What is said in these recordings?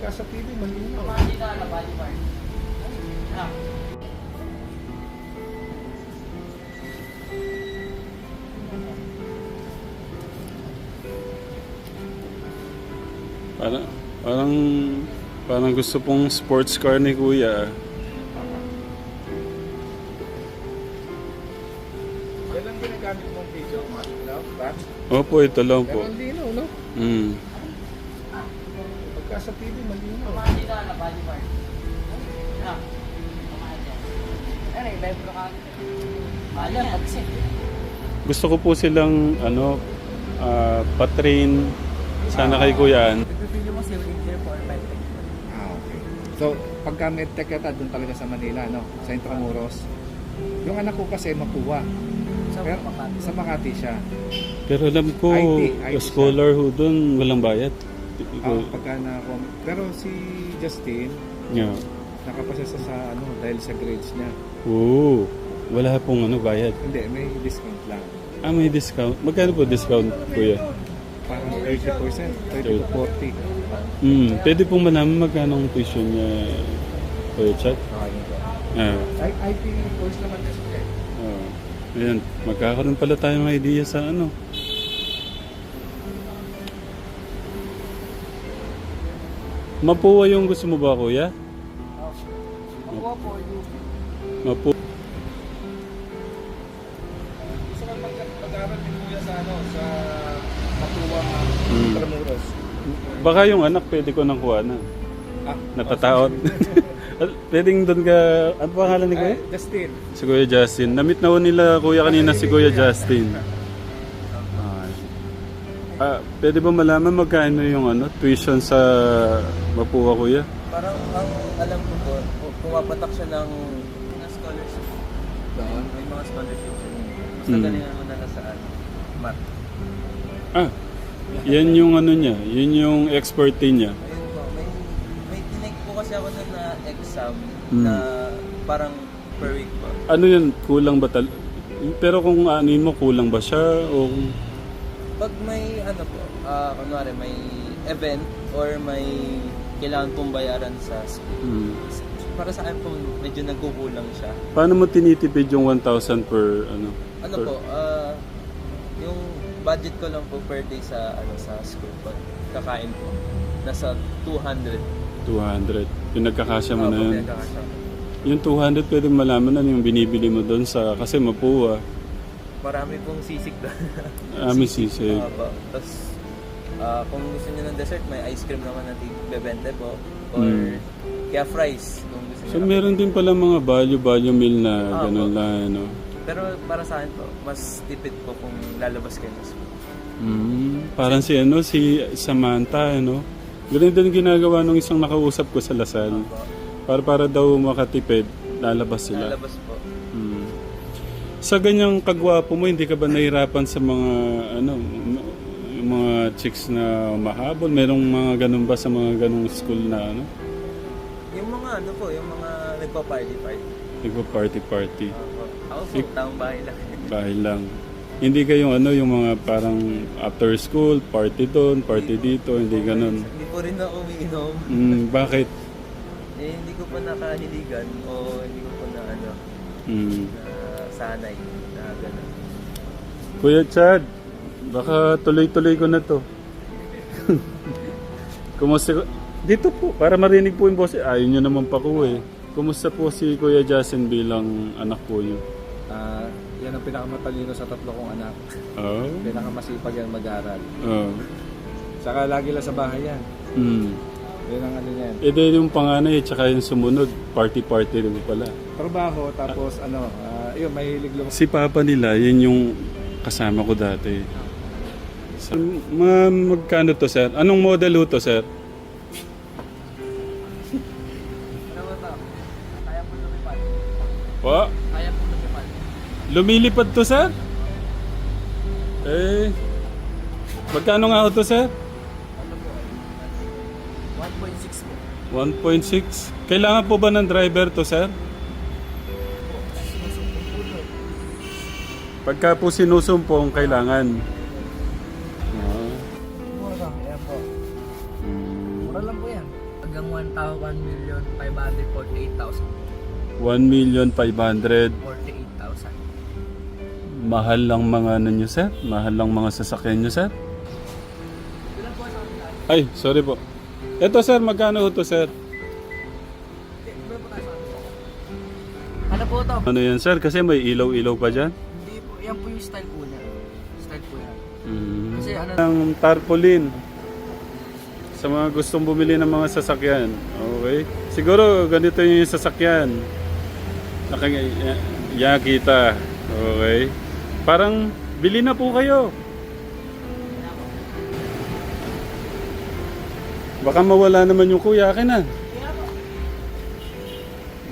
Pagka sa TV, malinaw. Parang, parang, parang gusto pong sports car ni Kuya. Yan ang ginagamit mong video, no? Ba? Opo, ito lang po. Pero ang linaw, no? Pagka sa TV, malinaw. Gusto ko po silang, patrain sana kay Kuya. Nag-video mo si Winter for 5 Okay. So, pagka medtech yata, doon talaga sa Manila, no? Sa Intramuros. Yung anak ko kasi makuha. Sa Pero, Makati. sa Makati siya. Pero alam ko, IT scholar ho doon, walang bayad. Pagka na pero si Justin, Yeah. nakapasa sa dahil sa grades niya. Oo, wala pong bayad. Hindi, may discount lang. May discount. Magkano po discount, Kuya? Parang 30%, 30 to 40. Pwede pong malaman magkano ang tuition niya, Kuya Chat? IT course naman kasi eh. Ayan, magkakaroon pala tayo ng idea sa Mapua yung gusto mo ba, Kuya? Makuha po yung Mapua. Gusto ko mag-aral din kuya sa sa Matuwa Intramuros. Baka yung anak pwede ko nang kuha na. Natataot. Pwedeng doon ka... Ano pangalan ni Kuya? Justin. Si Kuya Justin. Na-meet na ho nila Kuya kanina si Kuya Justin. Pwede ba malaman magkano yung tuition sa Mapua, Kuya? parang ang alam ko po, pumapatak siya ng scholarship. Doon. May mga scholarship siya. Basta galingan mo na saan. Math. Yan yung niya. Yun yung expertise niya. Ayun po, may tinake po kasi ako na exam na parang per week po. Ano yun? Kulang ba Pero kung anin mo, kulang ba siya? O... Pag may kunwari may event or may kailangan pong bayaran sa school, para sa akin po medyo nagkukulang siya. Paano mo tinitipid yung 1,000 per Yung budget ko lang po per day sa sa school pag kakain po nasa 200. 200. Yung nagkakasya mo na yun. Pinagkakasya. Yung 200 pwede malaman na yung binibili mo doon sa... Kasi Mapua. Marami pong sisig doon. May sisig. Tapos kung gusto niyo ng dessert, may ice cream naman na bebente po. Or kaya fries kung gusto So niyo. meron din pala mga value meal na gano'n lang, Pero para sa akin po, mas tipid po kung lalabas kayo sa school. Parang si Samantha, Ganun din ginagawa nung isang nakausap ko sa Lasal. Para daw makatipid, lalabas sila. Lalabas po. Sa ganyang kagwapo mo, hindi ka ba nahirapan sa mga yung mga chicks na mahabol? Merong mga ganun ba sa mga ganung school na Yung mga yung mga nagpa-party. Nagpa-party. Ako po, taong bahay lang. Bahay lang. Hindi kayong yung mga parang after school, party doon, party dito, hindi ganun. Hindi po rin ako umiinom. Bakit? Hindi ko pa nakahiligan o hindi ko pa na na sanay na gano'n. Kuya Chad, baka tuloy-tuloy ko na to. Kumusta? Dito po, para marinig po yung boss. Ayaw nyo naman pa ko eh. Kumusta po si Kuya Justin bilang anak po yun? Yan ang pinakamatalino sa tatlo kong anak. Pinakamasipag yan mag-aral. Saka lagi lang sa bahay yan. Yan ang yan. Din yung panganay, tsaka yung sumunod, party-party rin pala. Trabaho, tapos yun, mahilig lumabas. Si Papa nila, yun yung kasama ko dati. Magkano to, sir? Anong model ho to, sir? Ano ba ito? Kaya po lumipad. Pa? Kaya po lumipad. Lumilipad to, sir? Magkano nga ho to, sir? 1.6 po. 1.6. Kailangan po ba ng driver to, sir? Pagka po sinusumpong, kailangan. Mura lang, ayan po. Mura lang po yan. Hanggang 1,548,000. 1,500,000. 48,000. Mahal lang mga ano nyo, sir? Mahal lang mga sasakyan nyo, sir? Ay, sorry po. Ito, sir, magkano to, sir? Ano po to? Ano yan, sir? Kasi may ilaw-ilaw pa dyan. Hindi po, yan po yung style po niya. Style po yan. Kasi ano, Ang tarpaulin. Sa mga gustong bumili ng mga sasakyan. Okay? Siguro ganito yung sasakyan. Nakikita. Okay? Parang bili na po kayo. Baka mawala naman yung kuya. Akin na.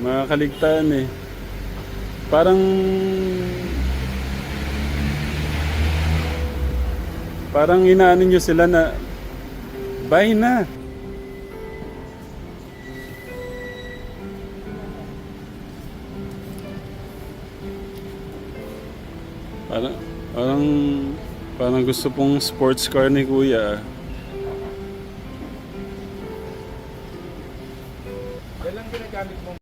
Makakaligtaan eh. Parang inaano nyo sila na buy na. Parang gusto pong sports car ni kuya. Yan lang ginagamit mong